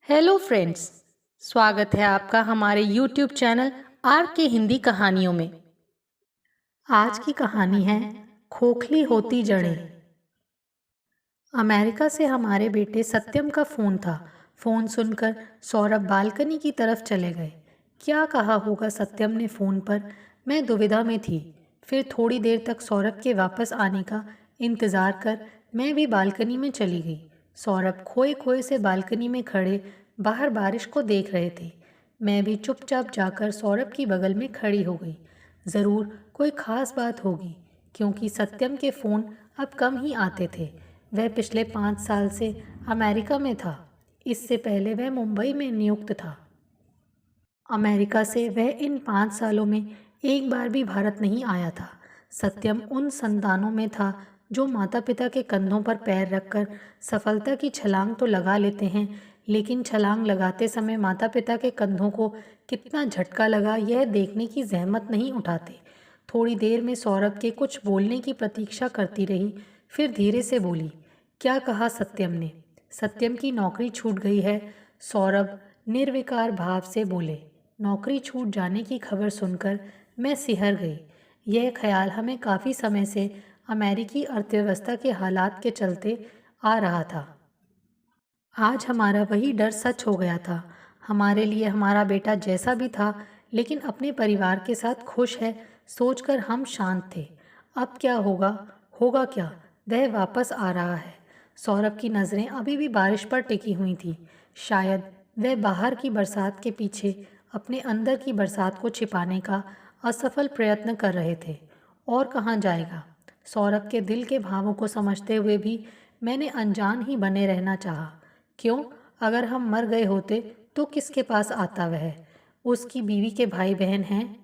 Hello friends. स्वागत है आपका हमारे यूट्यूब चैनल आर के हिंदी कहानियों में। आज की कहानी है खोखली होती जड़ें। अमेरिका से हमारे बेटे सत्यम का फ़ोन था। फ़ोन सुनकर सौरभ बालकनी की तरफ चले गए। क्या कहा होगा सत्यम ने फ़ोन पर, मैं दुविधा में थी। फिर थोड़ी देर तक सौरभ के वापस आने का इंतज़ार कर मैं भी बालकनी में चली गई। सौरभ खोए खोए से बालकनी में खड़े बाहर बारिश को देख रहे थे। मैं भी चुपचाप जाकर सौरभ की बगल में खड़ी हो गई। ज़रूर कोई ख़ास बात होगी, क्योंकि सत्यम के फ़ोन अब कम ही आते थे। वह पिछले 5 साल से अमेरिका में था। इससे पहले वह मुंबई में नियुक्त था। अमेरिका से वह इन 5 सालों में एक बार भी भारत नहीं आया था। सत्यम उन संतानों में था जो माता पिता के कंधों पर पैर रखकर सफलता की छलांग तो लगा लेते हैं, लेकिन छलांग लगाते समय माता पिता के कंधों को कितना झटका लगा यह देखने की जहमत नहीं उठाते। थोड़ी देर में सौरभ के कुछ बोलने की प्रतीक्षा करती रही, फिर धीरे से बोली, क्या कहा सत्यम ने? सत्यम की नौकरी छूट गई है, सौरभ निर्विकार भाव से बोले। नौकरी छूट जाने की खबर सुनकर मैं सिहर गई। यह ख्याल हमें काफ़ी समय से अमेरिकी अर्थव्यवस्था के हालात के चलते आ रहा था। आज हमारा वही डर सच हो गया था। हमारे लिए हमारा बेटा जैसा भी था, लेकिन अपने परिवार के साथ खुश है सोचकर हम शांत थे। अब क्या होगा? होगा क्या? वह वापस आ रहा है। सौरभ की नज़रें अभी भी बारिश पर टिकी हुई थी। शायद वह बाहर की बरसात के पीछे अपने अंदर की बरसात को छिपाने का असफल प्रयत्न कर रहे थे। और कहाँ जाएगा? सौरभ के दिल के भावों को समझते हुए भी मैंने अनजान ही बने रहना चाहा। क्यों? अगर हम मर गए होते तो किसके पास आता वह? उसकी बीवी के भाई बहन हैं,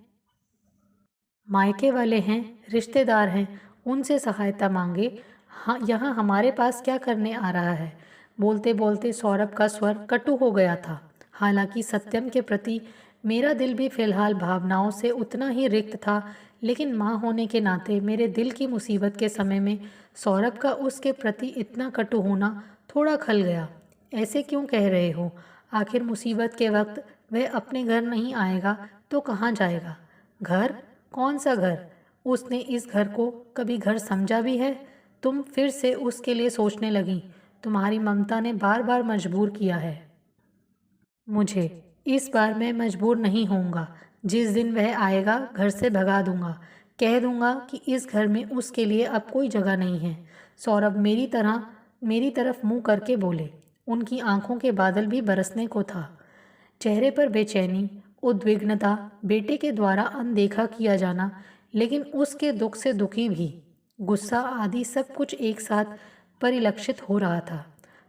मायके वाले हैं, रिश्तेदार हैं, उनसे सहायता मांगे। हाँ, यहाँ हमारे पास क्या करने आ रहा है? बोलते बोलते सौरभ का स्वर कटु हो गया था। हालांकि सत्यम के प्रति मेरा दिल भी फिलहाल भावनाओं से उतना ही रिक्त था, लेकिन माँ होने के नाते मेरे दिल की मुसीबत के समय में सौरभ का उसके प्रति इतना कटु होना थोड़ा खल गया। ऐसे क्यों कह रहे हो? आखिर मुसीबत के वक्त वह अपने घर नहीं आएगा तो कहाँ जाएगा? घर? कौन सा घर? उसने इस घर को कभी घर समझा भी है? तुम फिर से उसके लिए सोचने लगी। तुम्हारी ममता ने बार बार मजबूर किया है मुझे। इस बार मैं मजबूर नहीं होऊंगा। जिस दिन वह आएगा घर से भगा दूंगा। कह दूंगा कि इस घर में उसके लिए अब कोई जगह नहीं है। सौरभ मेरी तरफ मुंह करके बोले। उनकी आंखों के बादल भी बरसने को था। चेहरे पर बेचैनी, उद्विग्नता, बेटे के द्वारा अनदेखा किया जाना, लेकिन उसके दुख से दुखी भी, गुस्सा आदि सब कुछ एक साथ परिलक्षित हो रहा था।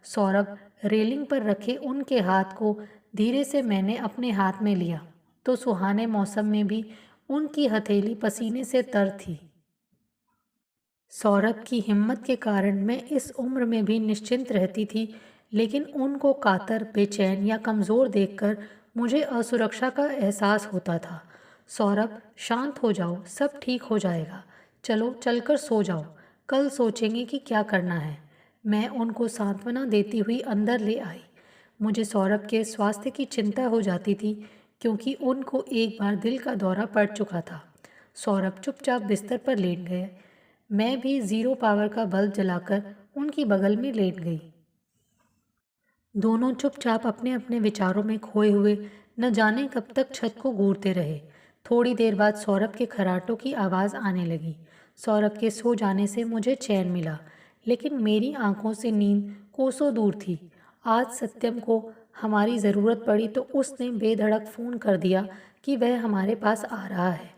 सौरभ रेलिंग पर रखे उनके हाथ को धीरे से मैंने अपने हाथ में लिया तो सुहाने मौसम में भी उनकी हथेली पसीने से तर थी। सौरभ की हिम्मत के कारण मैं इस उम्र में भी निश्चिंत रहती थी, लेकिन उनको कातर, बेचैन या कमज़ोर देखकर मुझे असुरक्षा का एहसास होता था। सौरभ, शांत हो जाओ, सब ठीक हो जाएगा। चलो चलकर सो जाओ, कल सोचेंगे कि क्या करना है। मैं उनको सांत्वना देती हुई अंदर ले आई। मुझे सौरभ के स्वास्थ्य की चिंता हो जाती थी, क्योंकि उनको एक बार दिल का दौरा पड़ चुका था। सौरभ चुपचाप बिस्तर पर लेट गए। मैं भी ज़ीरो पावर का बल्ब जलाकर उनकी बगल में लेट गई। दोनों चुपचाप अपने अपने विचारों में खोए हुए न जाने कब तक छत को घूरते रहे। थोड़ी देर बाद सौरभ के खर्राटों की आवाज़ आने लगी। सौरभ के सो जाने से मुझे चैन मिला, लेकिन मेरी आंखों से नींद कोसों दूर थी। आज सत्यम को हमारी ज़रूरत पड़ी तो उसने बेधड़क फ़ोन कर दिया कि वह हमारे पास आ रहा है।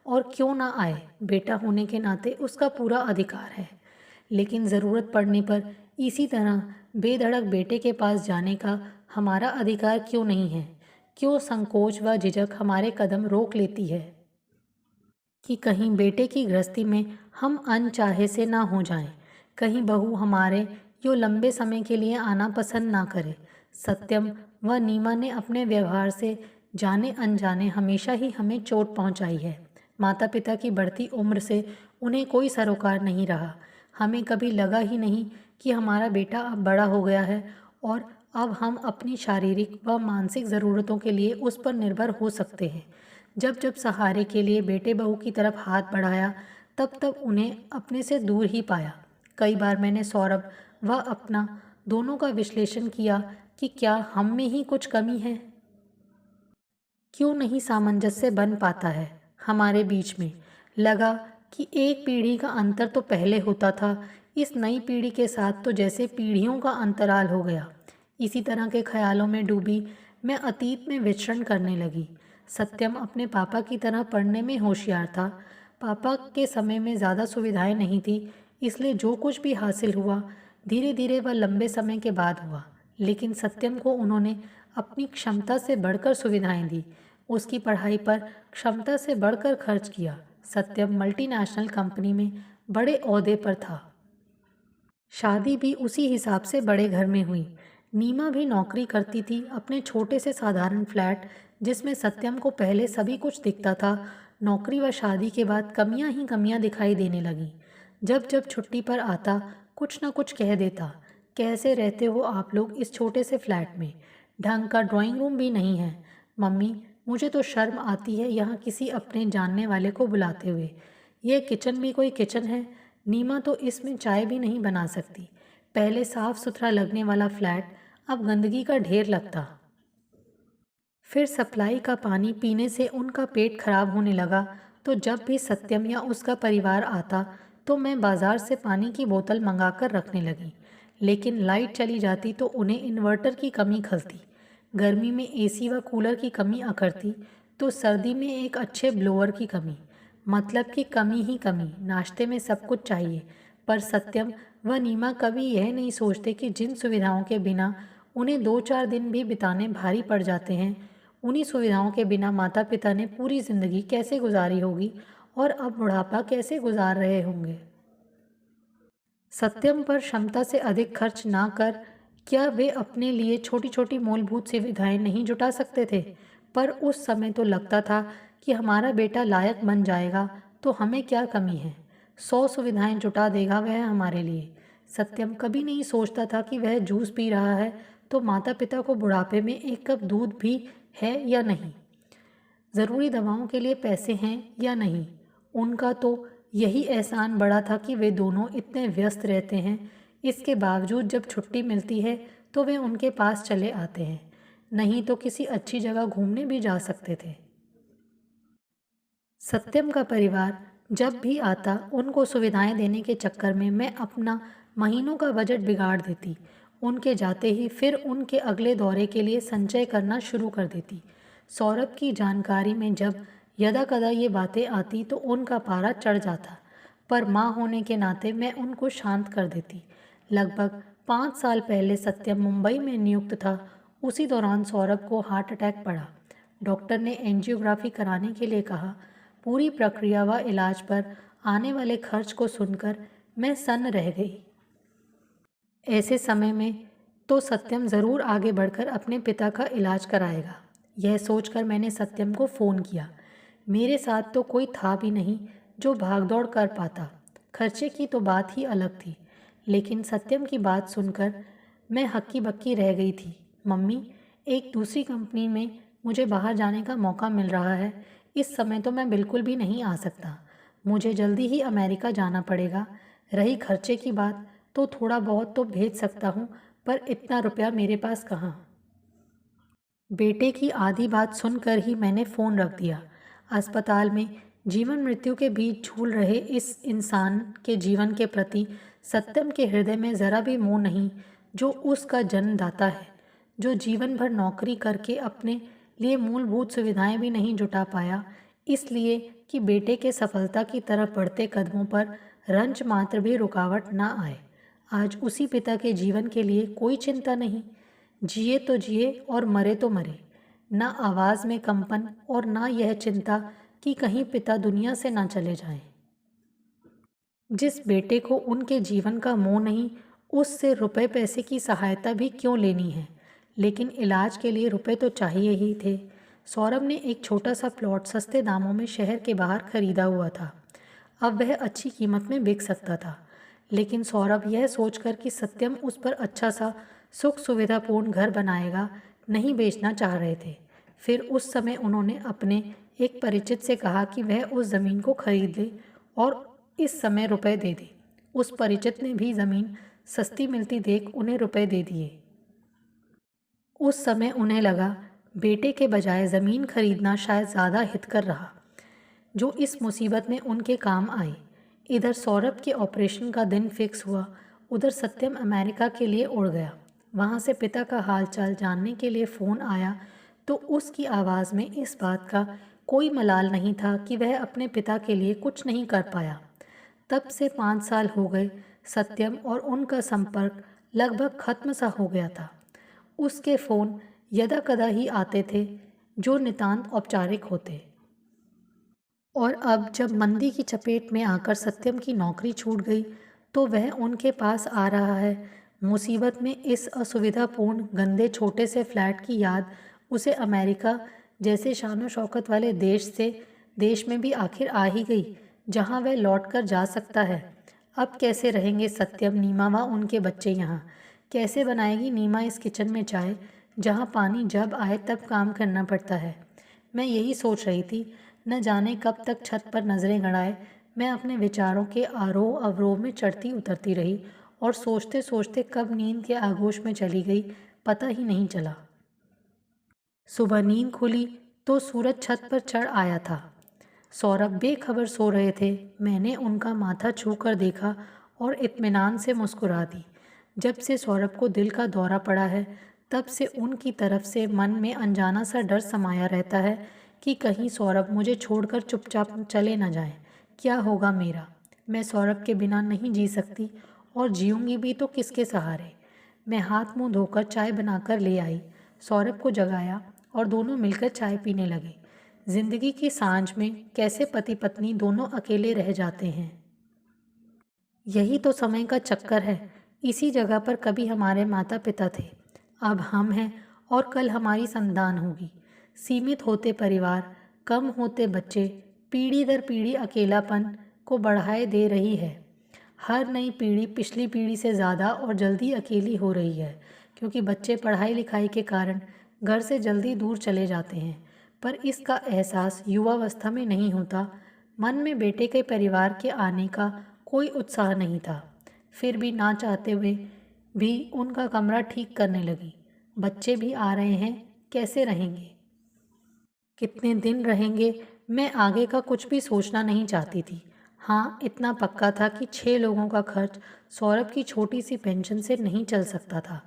और क्यों ना आए, बेटा होने के नाते उसका पूरा अधिकार है। लेकिन ज़रूरत पड़ने पर इसी तरह बेधड़क बेटे के पास जाने का हमारा अधिकार क्यों नहीं है? क्यों संकोच व झिझक हमारे कदम रोक लेती है कि कहीं बेटे की गृहस्थी में हम अनचाहे से ना हो जाएं, कहीं बहू हमारे यो लंबे समय के लिए आना पसंद ना करे। सत्यम व नीमा ने अपने व्यवहार से जाने अनजाने हमेशा ही हमें चोट पहुंचाई है। माता पिता की बढ़ती उम्र से उन्हें कोई सरोकार नहीं रहा। हमें कभी लगा ही नहीं कि हमारा बेटा अब बड़ा हो गया है और अब हम अपनी शारीरिक व मानसिक ज़रूरतों के लिए उस पर निर्भर हो सकते हैं। जब जब सहारे के लिए बेटे बहू की तरफ हाथ बढ़ाया, तब तब उन्हें अपने से दूर ही पाया। कई बार मैंने सौरभ व अपना दोनों का विश्लेषण किया कि क्या हम में ही कुछ कमी है। क्यों नहीं सामंजस्य बन पाता है हमारे बीच में। लगा कि एक पीढ़ी का अंतर तो पहले होता था, इस नई पीढ़ी के साथ तो जैसे पीढ़ियों का अंतराल हो गया। इसी तरह के ख्यालों में डूबी मैं अतीत में विचरण करने लगी। सत्यम अपने पापा की तरह पढ़ने में होशियार था। पापा के समय में ज़्यादा सुविधाएं नहीं थी, इसलिए जो कुछ भी हासिल हुआ धीरे धीरे वह लंबे समय के बाद हुआ। लेकिन सत्यम को उन्होंने अपनी क्षमता से बढ़कर सुविधाएं दी, उसकी पढ़ाई पर क्षमता से बढ़कर खर्च किया। सत्यम मल्टीनेशनल कंपनी में बड़े ओहदे पर था। शादी भी उसी हिसाब से बड़े घर में हुई। नीमा भी नौकरी करती थी। अपने छोटे से साधारण फ्लैट जिसमें सत्यम को पहले सभी कुछ दिखता था, नौकरी व शादी के बाद कमियां ही कमियां दिखाई देने लगी। जब जब छुट्टी पर आता कुछ न कुछ कह देता। कैसे रहते हो आप लोग इस छोटे से फ्लैट में? ढंग का ड्राइंग रूम भी नहीं है। मम्मी, मुझे तो शर्म आती है यहाँ किसी अपने जानने वाले को बुलाते हुए। यह किचन भी कोई किचन है? नीमा तो इसमें चाय भी नहीं बना सकती। पहले साफ सुथरा लगने वाला फ्लैट अब गंदगी का ढेर लगता। फिर सप्लाई का पानी पीने से उनका पेट खराब होने लगा, तो जब भी सत्यम या उसका परिवार आता तो मैं बाज़ार से पानी की बोतल मंगाकर रखने लगी। लेकिन लाइट चली जाती तो उन्हें इन्वर्टर की कमी खलती। गर्मी में एसी व कूलर की कमी अखरती तो सर्दी में एक अच्छे ब्लोअर की कमी। मतलब कि कमी ही कमी। नाश्ते में सब कुछ चाहिए। पर सत्यम व नीमा कभी यह नहीं सोचते कि जिन सुविधाओं के बिना उन्हें 2-4 दिन भी बिताने भारी पड़ जाते हैं, उन्हीं सुविधाओं के बिना माता पिता ने पूरी ज़िंदगी कैसे गुजारी होगी और अब बुढ़ापा कैसे गुजार रहे होंगे। सत्यम पर क्षमता से अधिक खर्च ना कर क्या वे अपने लिए छोटी छोटी मूलभूत सुविधाएं नहीं जुटा सकते थे? पर उस समय तो लगता था कि हमारा बेटा लायक बन जाएगा तो हमें क्या कमी है। 100 सुविधाएं जुटा देगा वह हमारे लिए। सत्यम कभी नहीं सोचता था कि वह जूस पी रहा है तो माता पिता को बुढ़ापे में एक कप दूध भी है या नहीं, ज़रूरी दवाओं के लिए पैसे हैं या नहीं। उनका तो यही एहसान बड़ा था कि वे दोनों इतने व्यस्त रहते हैं। इसके बावजूद जब छुट्टी मिलती है तो वे उनके पास चले आते हैं, नहीं तो किसी अच्छी जगह घूमने भी जा सकते थे। सत्यम का परिवार जब भी आता उनको सुविधाएं देने के चक्कर में मैं अपना महीनों का बजट बिगाड़ देती। उनके जाते ही फिर उनके अगले दौरे के लिए संचय करना शुरू कर देती। सौरभ की जानकारी में जब यदा कदा ये बातें आती तो उनका पारा चढ़ जाता, पर माँ होने के नाते मैं उनको शांत कर देती। लगभग 5 साल पहले सत्यम मुंबई में नियुक्त था। उसी दौरान सौरभ को हार्ट अटैक पड़ा। डॉक्टर ने एंजियोग्राफी कराने के लिए कहा। पूरी प्रक्रिया व इलाज पर आने वाले खर्च को सुनकर मैं सन्न रह गई। ऐसे समय में तो सत्यम ज़रूर आगे बढ़कर अपने पिता का इलाज कराएगा। यह सोचकर मैंने सत्यम को फ़ोन किया। मेरे साथ तो कोई था भी नहीं जो भागदौड़ कर पाता। खर्चे की तो बात ही अलग थी। लेकिन सत्यम की बात सुनकर मैं हक्की बक्की रह गई थी। मम्मी, एक दूसरी कंपनी में मुझे बाहर जाने का मौका मिल रहा है। इस समय तो मैं बिल्कुल भी नहीं आ सकता। मुझे जल्दी ही अमेरिका जाना पड़ेगा। रही खर्चे की बात, तो थोड़ा बहुत तो भेज सकता हूँ, पर इतना रुपया मेरे पास कहाँ। बेटे की आधी बात सुनकर ही मैंने फ़ोन रख दिया। अस्पताल में जीवन मृत्यु के बीच झूल रहे इस इंसान के जीवन के प्रति सत्यम के हृदय में ज़रा भी मोह नहीं, जो उसका जन्मदाता है, जो जीवन भर नौकरी करके अपने लिए मूलभूत सुविधाएं भी नहीं जुटा पाया, इसलिए कि बेटे के सफलता की तरफ बढ़ते कदमों पर रंच मात्र भी रुकावट ना आए। आज उसी पिता के जीवन के लिए कोई चिंता नहीं। जिए तो जिए और मरे तो मरे। ना आवाज़ में कंपन और ना यह चिंता कि कहीं पिता दुनिया से ना चले जाएं। जिस बेटे को उनके जीवन का मोह नहीं, उससे रुपए पैसे की सहायता भी क्यों लेनी है। लेकिन इलाज के लिए रुपए तो चाहिए ही थे। सौरभ ने एक छोटा सा प्लॉट सस्ते दामों में शहर के बाहर खरीदा हुआ था। अब वह अच्छी कीमत में बिक सकता था। लेकिन सौरभ यह सोचकर कि सत्यम उस पर अच्छा सा सुख सुविधापूर्ण घर बनाएगा, नहीं बेचना चाह रहे थे। फिर उस समय उन्होंने अपने एक परिचित से कहा कि वह उस ज़मीन को खरीद ले और इस समय रुपए दे दे। उस परिचित ने भी ज़मीन सस्ती मिलती देख उन्हें रुपए दे दिए। उस समय उन्हें लगा बेटे के बजाय ज़मीन खरीदना शायद ज़्यादा हितकर रहा, जो इस मुसीबत में उनके काम आई। इधर सौरभ के ऑपरेशन का दिन फिक्स हुआ, उधर सत्यम अमेरिका के लिए उड़ गया। वहाँ से पिता का हालचाल जानने के लिए फ़ोन आया तो उसकी आवाज़ में इस बात का कोई मलाल नहीं था कि वह अपने पिता के लिए कुछ नहीं कर पाया। तब से 5 साल हो गए। सत्यम और उनका संपर्क लगभग खत्म सा हो गया था। उसके फ़ोन यदा कदा ही आते थे, जो नितांत औपचारिक होते। और अब जब मंदी की चपेट में आकर सत्यम की नौकरी छूट गई तो वह उनके पास आ रहा है। मुसीबत में इस असुविधापूर्ण गंदे छोटे से फ्लैट की याद उसे अमेरिका जैसे शानो शौकत वाले देश में भी आखिर आ ही गई, जहां वह लौट कर जा सकता है। अब कैसे रहेंगे सत्यम, नीमा व उनके बच्चे यहाँ? कैसे बनाएगी नीमा इस किचन में चाय, जहाँ पानी जब आए तब काम करना पड़ता है? मैं यही सोच रही थी। न जाने कब तक छत पर नज़रें गड़ाए मैं अपने विचारों के आरोह अवरोह में चढ़ती उतरती रही और सोचते सोचते कब नींद के आगोश में चली गई पता ही नहीं चला। सुबह नींद खुली तो सूरज छत पर चढ़ आया था। सौरभ बेखबर सो रहे थे। मैंने उनका माथा छू कर देखा और इत्मीनान से मुस्कुरा दी। जब से सौरभ को दिल का दौरा पड़ा है तब से उनकी तरफ से मन में अनजाना सा डर समाया रहता है कि कहीं सौरभ मुझे छोड़कर चुपचाप चले न जाएं। क्या होगा मेरा? मैं सौरभ के बिना नहीं जी सकती और जीऊँगी भी तो किसके सहारे? मैं हाथ मुंह धोकर चाय बनाकर ले आई, सौरभ को जगाया और दोनों मिलकर चाय पीने लगे। जिंदगी की सांझ में कैसे पति पत्नी दोनों अकेले रह जाते हैं। यही तो समय का चक्कर है। इसी जगह पर कभी हमारे माता पिता थे, अब हम हैं और कल हमारी संतान होगी। सीमित होते परिवार, कम होते बच्चे, पीढ़ी दर पीढ़ी अकेलापन को बढ़ाए दे रही है। हर नई पीढ़ी पिछली पीढ़ी से ज़्यादा और जल्दी अकेली हो रही है, क्योंकि बच्चे पढ़ाई लिखाई के कारण घर से जल्दी दूर चले जाते हैं। पर इसका एहसास युवावस्था में नहीं होता। मन में बेटे के परिवार के आने का कोई उत्साह नहीं था। फिर भी ना चाहते हुए भी उनका कमरा ठीक करने लगी। बच्चे भी आ रहे हैं, कैसे रहेंगे, कितने दिन रहेंगे? मैं आगे का कुछ भी सोचना नहीं चाहती थी। हाँ, इतना पक्का था कि 6 लोगों का खर्च सौरभ की छोटी सी पेंशन से नहीं चल सकता था।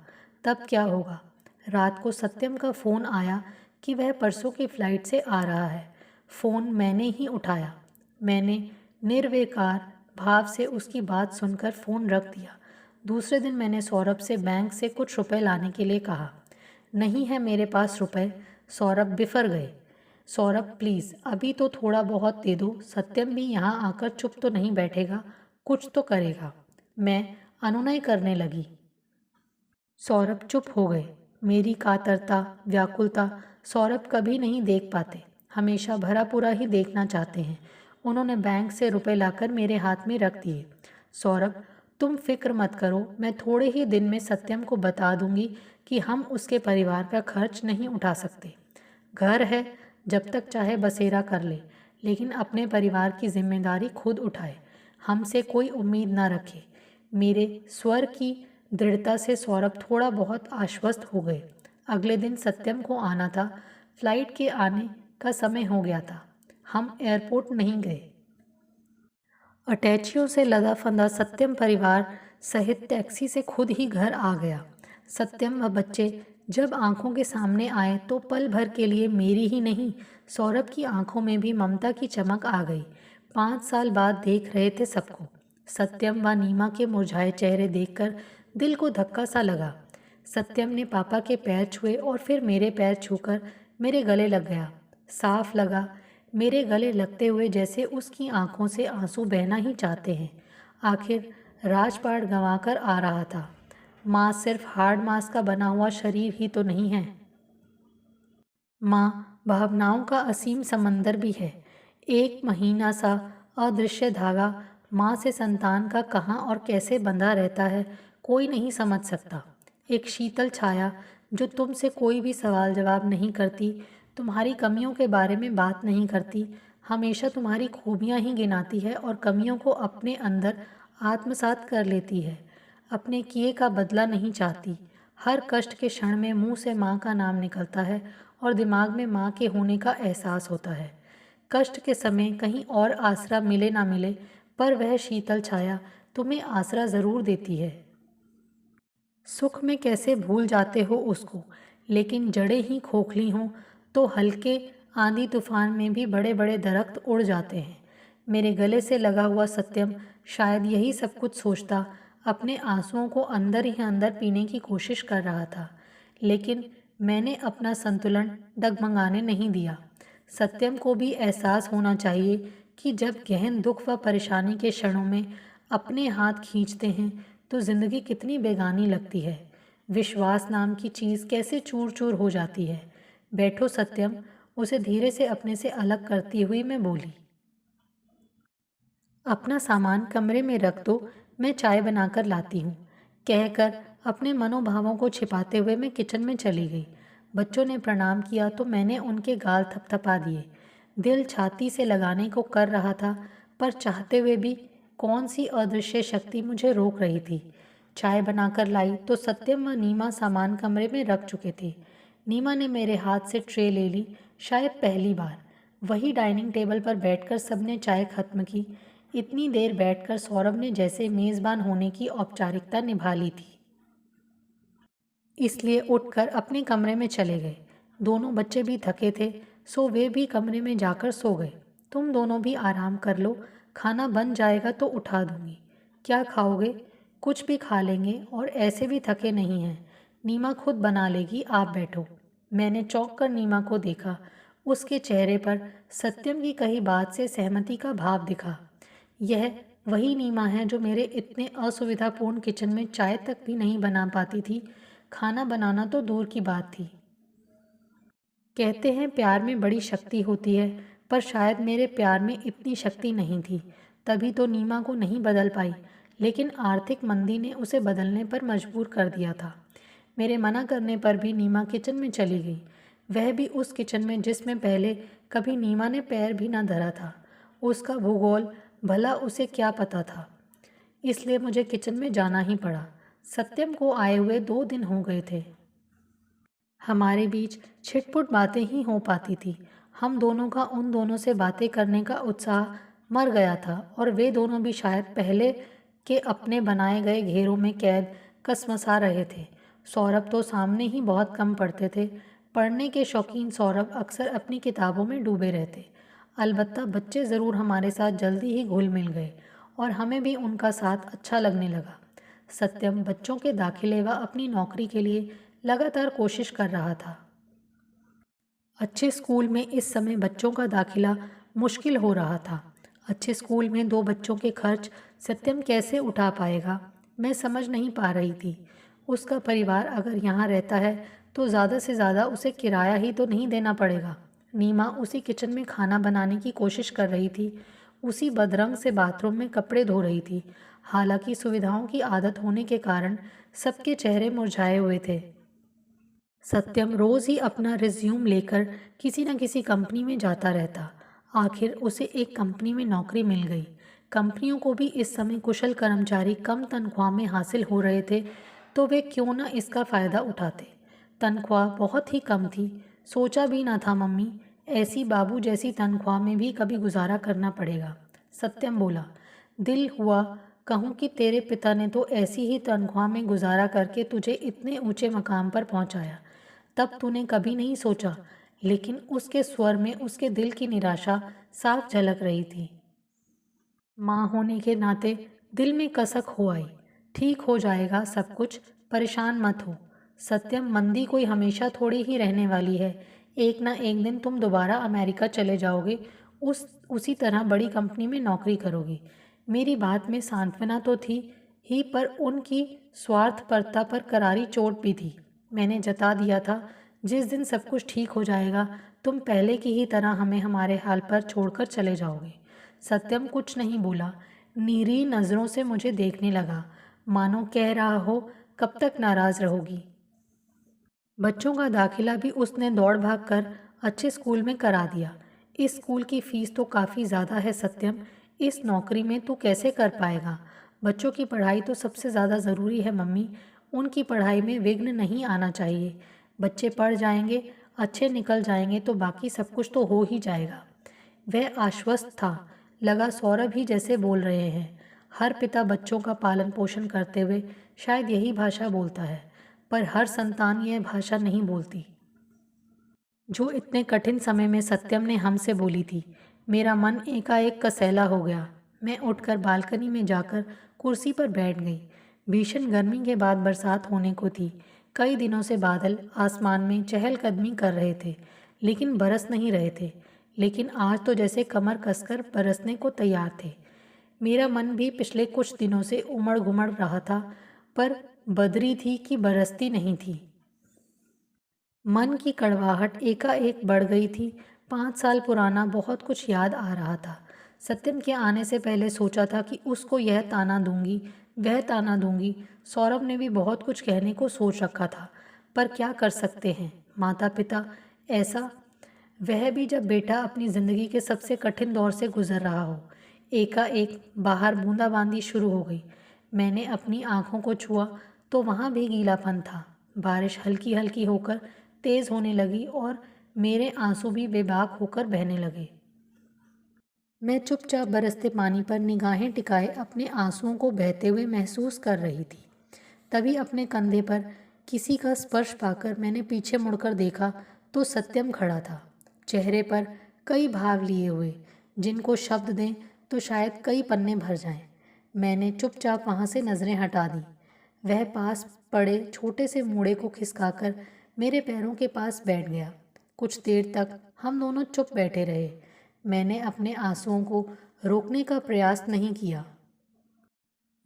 तब क्या होगा? रात को सत्यम का फ़ोन आया कि वह परसों की फ़्लाइट से आ रहा है। फ़ोन मैंने ही उठाया। मैंने निर्विकार भाव से उसकी बात सुनकर फ़ोन रख दिया। दूसरे दिन मैंने सौरभ से बैंक से कुछ रुपए लाने के लिए कहा। नहीं है मेरे पास रुपए। सौरभ बिफर गए। सौरभ प्लीज़ अभी तो थोड़ा बहुत दे दो। सत्यम भी यहाँ आकर चुप तो नहीं बैठेगा, कुछ तो करेगा। मैं अनुनय करने लगी। सौरभ चुप हो गए। मेरी कातरता, व्याकुलता सौरभ कभी नहीं देख पाते, हमेशा भरा पूरा ही देखना चाहते हैं। उन्होंने बैंक से रुपए लाकर मेरे हाथ में रख दिए। सौरभ, तुम फिक्र मत करो, मैं थोड़े ही दिन में सत्यम को बता दूंगी कि हम उसके परिवार का खर्च नहीं उठा सकते। घर है, जब तक चाहे बसेरा कर ले, लेकिन अपने परिवार की जिम्मेदारी खुद उठाए, हमसे कोई उम्मीद ना रखे। मेरे स्वर की दृढ़ता से सौरभ थोड़ा बहुत आश्वस्त हो गए। अगले दिन सत्यम को आना था। फ्लाइट के आने का समय हो गया था। हम एयरपोर्ट नहीं गए। अटैचियों से लदा फंदा सत्यम परिवार सहित टैक्सी से खुद ही घर आ गया। सत्यम व बच्चे जब आंखों के सामने आए तो पल भर के लिए मेरी ही नहीं, सौरभ की आंखों में भी ममता की चमक आ गई। 5 साल बाद देख रहे थे सबको। सत्यम व नीमा के मुरझाए चेहरे देखकर दिल को धक्का सा लगा। सत्यम ने पापा के पैर छुए और फिर मेरे पैर छूकर मेरे गले लग गया। साफ लगा, मेरे गले लगते हुए जैसे उसकी आंखों से आंसू बहना ही चाहते हैं। आखिर राजपाट गंवाकर आ रहा था। माँ सिर्फ हार्ड मांस का बना हुआ शरीर ही तो नहीं है। माँ भावनाओं का असीम समंदर भी है। एक महीना सा अदृश्य धागा माँ से संतान का कहाँ और कैसे बंधा रहता है, कोई नहीं समझ सकता। एक शीतल छाया जो तुमसे कोई भी सवाल जवाब नहीं करती, तुम्हारी कमियों के बारे में बात नहीं करती, हमेशा तुम्हारी खूबियाँ ही गिनाती है और कमियों को अपने अंदर आत्मसात कर लेती है। अपने किए का बदला नहीं चाहती। हर कष्ट के क्षण में मुंह से माँ का नाम निकलता है और दिमाग में माँ के होने का एहसास होता है। कष्ट के समय कहीं और आसरा मिले ना मिले, पर वह शीतल छाया तुम्हें आसरा ज़रूर देती है। सुख में कैसे भूल जाते हो उसको, लेकिन जड़ें ही खोखली हों तो हल्के आंधी तूफान में भी बड़े बड़े दरख्त उड़ जाते हैं। मेरे गले से लगा हुआ सत्यम शायद यही सब कुछ सोचता, अपने आंसुओं को अंदर ही अंदर पीने की कोशिश कर रहा था, लेकिन मैंने अपना संतुलन डगमगाने नहीं दिया। सत्यम को भी एहसास होना चाहिए कि जब गहन दुख व परेशानी के क्षणों में अपने हाथ खींचते हैं तो जिंदगी कितनी बेगानी लगती है। विश्वास नाम की चीज़ कैसे चूर चूर हो जाती है। बैठो सत्यम, उसे धीरे से अपने से अलग करती हुई मैं बोली। अपना सामान कमरे में रख दो, मैं चाय बनाकर लाती हूँ, कहकर अपने मनोभावों को छिपाते हुए मैं किचन में चली गई। बच्चों ने प्रणाम किया तो मैंने उनके गाल थपथपा दिए। दिल छाती से लगाने को कर रहा था, पर चाहते हुए भी कौन सी अदृश्य शक्ति मुझे रोक रही थी। चाय बनाकर लाई तो सत्यम व नीमा सामान कमरे में रख चुके थे। नीमा ने मेरे हाथ से ट्रे ले ली, शायद पहली बार। वही डाइनिंग टेबल पर बैठकर सबने चाय खत्म की। इतनी देर बैठकर सौरभ ने जैसे मेज़बान होने की औपचारिकता निभा ली थी, इसलिए उठकर अपने कमरे में चले गए। दोनों बच्चे भी थके थे, सो वे भी कमरे में जाकर सो गए। तुम दोनों भी आराम कर लो, खाना बन जाएगा तो उठा दूंगी। क्या खाओगे? कुछ भी खा लेंगे, और ऐसे भी थके नहीं हैं। नीमा खुद बना लेगी, आप बैठो। मैंने चौंक कर नीमा को देखा। उसके चेहरे पर सत्यम की कही बात से सहमति का भाव दिखा। यह वही नीमा है जो मेरे इतने असुविधापूर्ण किचन में चाय तक भी नहीं बना पाती थी। खाना बनाना तो दूर की बात थी। कहते हैं प्यार में बड़ी शक्ति होती है, पर शायद मेरे प्यार में इतनी शक्ति नहीं थी, तभी तो नीमा को नहीं बदल पाई। लेकिन आर्थिक मंदी ने उसे बदलने पर मजबूर कर दिया था। मेरे मना करने पर भी नीमा किचन में चली गई, वह भी उस किचन में जिसमें पहले कभी नीमा ने पैर भी ना धरा था। उसका भूगोल भला उसे क्या पता था, इसलिए मुझे किचन में जाना ही पड़ा। सत्यम को आए हुए 2 दिन हो गए थे। हमारे बीच छिटपुट बातें ही हो पाती थी। हम दोनों का उन दोनों से बातें करने का उत्साह मर गया था, और वे दोनों भी शायद पहले के अपने बनाए गए घेरों में कैद कसमसा रहे थे। सौरभ तो सामने ही बहुत कम पढ़ते थे। पढ़ने के शौकीन सौरभ अक्सर अपनी किताबों में डूबे रहते। अलबत्ता बच्चे ज़रूर हमारे साथ जल्दी ही घुल मिल गए, और हमें भी उनका साथ अच्छा लगने लगा। सत्यम बच्चों के दाखिले व अपनी नौकरी के लिए लगातार कोशिश कर रहा था। अच्छे स्कूल में इस समय बच्चों का दाखिला मुश्किल हो रहा था। अच्छे स्कूल में 2 बच्चों के खर्च सत्यम कैसे उठा पाएगा, मैं समझ नहीं पा रही थी। उसका परिवार अगर यहाँ रहता है तो ज़्यादा से ज़्यादा उसे किराया ही तो नहीं देना पड़ेगा। नीमा उसी किचन में खाना बनाने की कोशिश कर रही थी, उसी बदरंग से बाथरूम में कपड़े धो रही थी। हालांकि सुविधाओं की आदत होने के कारण सबके चेहरे मुरझाए हुए थे। सत्यम रोज ही अपना रिज्यूम लेकर किसी न किसी कंपनी में जाता रहता। आखिर उसे एक कंपनी में नौकरी मिल गई। कंपनियों को भी इस समय कुशल कर्मचारी कम तनख्वाह में हासिल हो रहे थे, तो वे क्यों न इसका फ़ायदा उठाते। तनख्वाह बहुत ही कम थी। सोचा भी ना था मम्मी, ऐसी बाबू जैसी तनख्वाह में भी कभी गुजारा करना पड़ेगा। सत्यम बोला। दिल हुआ कहूँ कि तेरे पिता ने तो ऐसी ही तनख्वाह में गुजारा करके तुझे इतने ऊंचे मकाम पर पहुंचाया, तब तूने कभी नहीं सोचा। लेकिन उसके स्वर में उसके दिल की निराशा साफ झलक रही थी। माँ होने के नाते दिल में कसक हो आई। ठीक हो जाएगा सब कुछ, परेशान मत हो। सत्यम, मंदी कोई हमेशा थोड़ी ही रहने वाली है। एक ना एक दिन तुम दोबारा अमेरिका चले जाओगे, उसी तरह बड़ी कंपनी में नौकरी करोगे। मेरी बात में सांत्वना तो थी ही, पर उनकी स्वार्थपरता पर करारी चोट भी थी। मैंने जता दिया था, जिस दिन सब कुछ ठीक हो जाएगा तुम पहले की ही तरह हमें हमारे हाल पर छोड़कर चले जाओगे। सत्यम कुछ नहीं बोला, नीरी नज़रों से मुझे देखने लगा, मानो कह रहा हो कब तक नाराज़ रहोगी? बच्चों का दाखिला भी उसने दौड़ भाग कर अच्छे स्कूल में करा दिया। इस स्कूल की फीस तो काफ़ी ज़्यादा है सत्यम, इस नौकरी में तू कैसे कर पाएगा? बच्चों की पढ़ाई तो सबसे ज़्यादा ज़रूरी है मम्मी, उनकी पढ़ाई में विघ्न नहीं आना चाहिए। बच्चे पढ़ जाएंगे, अच्छे निकल जाएंगे तो बाकी सब कुछ तो हो ही जाएगा। वह आश्वस्त था, लगा सौरभ ही जैसे बोल रहे हैं। हर पिता बच्चों का पालन पोषण करते हुए शायद यही भाषा बोलता है, पर हर संतान यह भाषा नहीं बोलती जो इतने कठिन समय में सत्यम ने हमसे बोली थी। मेरा मन एकाएक कसैला हो गया। मैं उठकर बालकनी में जाकर कुर्सी पर बैठ गई। भीषण गर्मी के बाद बरसात होने को थी। कई दिनों से बादल आसमान में चहलकदमी कर रहे थे, लेकिन बरस नहीं रहे थे। लेकिन आज तो जैसे कमर कसकर बरसने को तैयार थे। मेरा मन भी पिछले कुछ दिनों से उमड़ घुमड़ रहा था, पर बदरी थी कि बरसती नहीं थी। मन की कड़वाहट एकाएक बढ़ गई थी। 5 साल पुराना बहुत कुछ याद आ रहा था। सत्यम के आने से पहले सोचा था कि उसको यह ताना दूंगी, वह ताना दूंगी। सौरभ ने भी बहुत कुछ कहने को सोच रखा था, पर क्या कर सकते हैं माता पिता ऐसा, वह भी जब बेटा अपनी ज़िंदगी के सबसे कठिन दौर से गुजर रहा हो। एकाएक बाहर बूंदाबांदी शुरू हो गई। मैंने अपनी आंखों को छुआ तो वहाँ भी गीलापन था। बारिश हल्की हल्की होकर तेज़ होने लगी और मेरे आंसू भी बेबाक होकर बहने लगे। मैं चुपचाप बरसते पानी पर निगाहें टिकाए अपने आंसुओं को बहते हुए महसूस कर रही थी। तभी अपने कंधे पर किसी का स्पर्श पाकर मैंने पीछे मुड़कर देखा तो सत्यम खड़ा था, चेहरे पर कई भाव लिए हुए, जिनको शब्द दें तो शायद कई पन्ने भर जाएं। मैंने चुपचाप वहाँ से नज़रें हटा दी। वह पास पड़े छोटे से मूड़े को खिसकाकर मेरे पैरों के पास बैठ गया। कुछ देर तक हम दोनों चुप बैठे रहे। मैंने अपने आंसुओं को रोकने का प्रयास नहीं किया।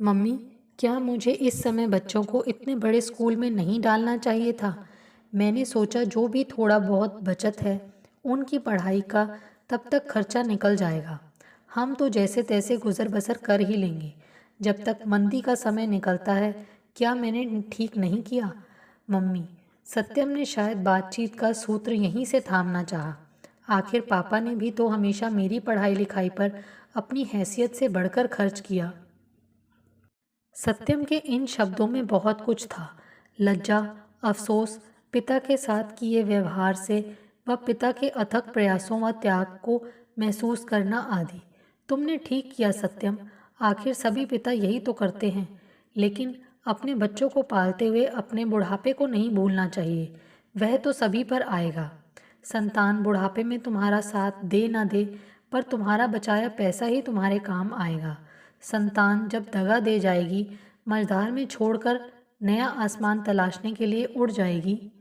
मम्मी, क्या मुझे इस समय बच्चों को इतने बड़े स्कूल में नहीं डालना चाहिए था? मैंने सोचा जो भी थोड़ा बहुत बचत है उनकी पढ़ाई का तब तक खर्चा निकल जाएगा। हम तो जैसे तैसे गुजर बसर कर ही लेंगे जब तक मंदी का समय निकलता है। क्या मैंने ठीक नहीं किया? मम्मी, सत्यम ने शायद बातचीत का सूत्र यहीं से थामना चाहा। आखिर पापा ने भी तो हमेशा मेरी पढ़ाई लिखाई पर अपनी हैसियत से बढ़कर खर्च किया। सत्यम के इन शब्दों में बहुत कुछ था। लज्जा, अफसोस, पिता के साथ किए व्यवहार से व पिता के अथक प्रयासों व त्याग को महसूस करना आदि। तुमने ठीक किया सत्यम, आखिर सभी पिता यही तो करते हैं। लेकिन अपने बच्चों को पालते हुए अपने बुढ़ापे को नहीं भूलना चाहिए। वह तो सभी पर आएगा। संतान बुढ़ापे में तुम्हारा साथ दे ना दे, पर तुम्हारा बचाया पैसा ही तुम्हारे काम आएगा। संतान जब दगा दे जाएगी, मझधार में छोड़कर नया आसमान तलाशने के लिए उड़ जाएगी,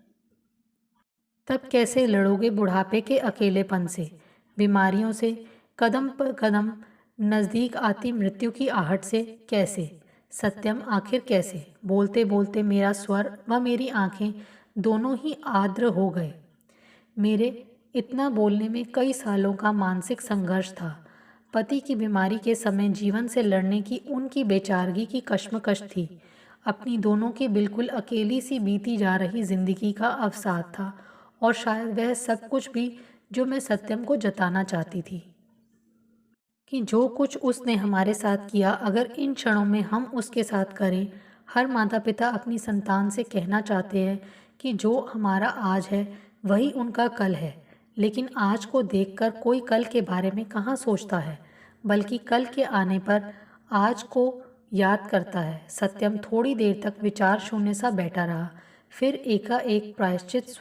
तब कैसे लड़ोगे बुढ़ापे के अकेलेपन से, बीमारियों से, कदम पर कदम नज़दीक आती मृत्यु की आहट से? कैसे सत्यम, आखिर कैसे? बोलते बोलते मेरा स्वर व मेरी आंखें दोनों ही आर्द्र हो गए। मेरे इतना बोलने में कई सालों का मानसिक संघर्ष था। पति की बीमारी के समय जीवन से लड़ने की उनकी बेचारगी की कश्मकश थी। अपनी दोनों की बिल्कुल अकेली सी बीती जा रही जिंदगी का अवसाद था, और शायद वह सब कुछ भी जो मैं सत्यम को जताना चाहती थी कि जो कुछ उसने हमारे साथ किया अगर इन क्षणों में हम उसके साथ करें। हर माता पिता अपनी संतान से कहना चाहते हैं कि जो हमारा आज है वही उनका कल है, लेकिन आज को देखकर कोई कल के बारे में कहाँ सोचता है, बल्कि कल के आने पर आज को याद करता है। सत्यम थोड़ी देर तक विचार शून्य सा बैठा रहा, फिर एकाएक प्रायश्चित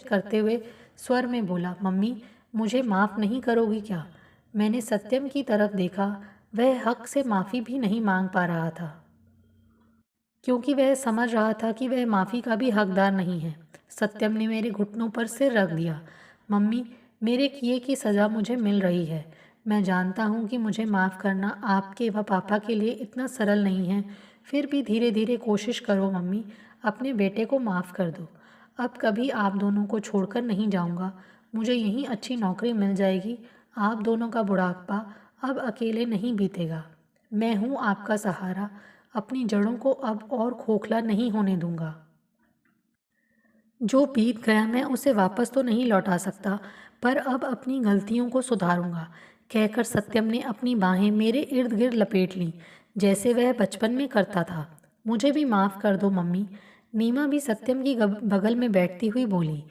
करते हुए स्वर में बोला, मम्मी, मुझे माफ़ नहीं करोगी क्या? मैंने सत्यम की तरफ देखा। वह हक से माफ़ी भी नहीं मांग पा रहा था, क्योंकि वह समझ रहा था कि वह माफ़ी का भी हकदार नहीं है। सत्यम ने मेरे घुटनों पर सिर रख दिया। मम्मी, मेरे किए की सज़ा मुझे मिल रही है। मैं जानता हूँ कि मुझे माफ़ करना आपके व पापा के लिए इतना सरल नहीं है, फिर भी धीरे धीरे कोशिश करो मम्मी, अपने बेटे को माफ़ कर दो। अब कभी आप दोनों को छोड़कर नहीं जाऊँगा। मुझे यहीं अच्छी नौकरी मिल जाएगी। आप दोनों का बुढ़ापा अब अकेले नहीं बीतेगा। मैं हूँ आपका सहारा। अपनी जड़ों को अब और खोखला नहीं होने दूंगा। जो बीत गया मैं उसे वापस तो नहीं लौटा सकता, पर अब अपनी गलतियों को सुधारूंगा, कहकर सत्यम ने अपनी बाहें मेरे इर्द गिर्द लपेट लीं, जैसे वह बचपन में करता था। मुझे भी माफ़ कर दो मम्मी। नीमा भी सत्यम की बगल में बैठती हुई बोली।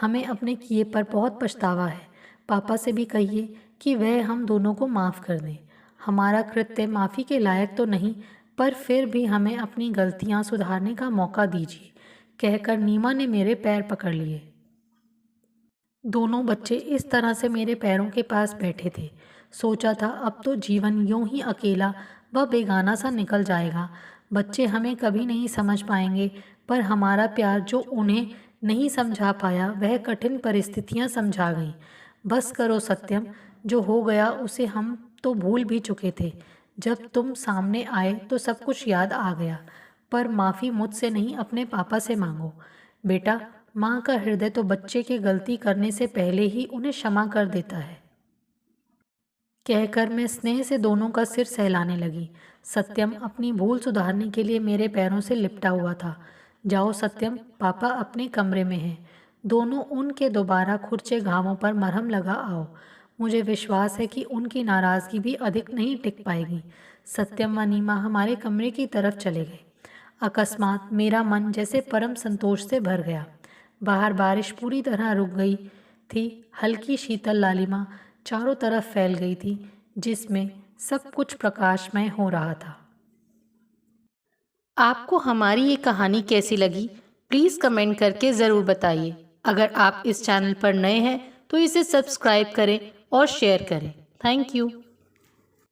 हमें अपने किए पर बहुत पछतावा है। पापा से भी कहिए कि वह हम दोनों को माफ़ कर दें। हमारा कृत्य माफ़ी के लायक तो नहीं, पर फिर भी हमें अपनी गलतियां सुधारने का मौका दीजिए, कहकर नीमा ने मेरे पैर पकड़ लिए। दोनों बच्चे इस तरह से मेरे पैरों के पास बैठे थे। सोचा था अब तो जीवन यूं ही अकेला व बेगाना सा निकल जाएगा। बच्चे हमें कभी नहीं समझ पाएंगे, पर हमारा प्यार जो उन्हें नहीं समझा पाया वह कठिन परिस्थितियां समझा गईं। बस करो सत्यम, जो हो गया उसे हम तो भूल भी चुके थे। जब तुम सामने आए तो सब कुछ याद आ गया, पर माफ़ी मुझसे नहीं अपने पापा से मांगो। बेटा, माँ का हृदय तो बच्चे के गलती करने से पहले ही उन्हें क्षमा कर देता है, कहकर मैं स्नेह से दोनों का सिर सहलाने लगी। सत्यम अपनी भूल सुधारने के लिए मेरे पैरों से लिपटा हुआ था। जाओ सत्यम, पापा अपने कमरे में हैं। दोनों उनके दोबारा खुरचे घावों पर मरहम लगा आओ। मुझे विश्वास है कि उनकी नाराज़गी भी अधिक नहीं टिक पाएगी। सत्यम व नीमा हमारे कमरे की तरफ चले गए। अकस्मात मेरा मन जैसे परम संतोष से भर गया। बाहर बारिश पूरी तरह रुक गई थी। हल्की शीतल लालिमा चारों तरफ फैल गई थी, जिसमें सब कुछ प्रकाशमय हो रहा था। आपको हमारी ये कहानी कैसी लगी, प्लीज़ कमेंट करके ज़रूर बताइए। अगर आप इस चैनल पर नए हैं तो इसे सब्सक्राइब करें और शेयर करें। Thank you.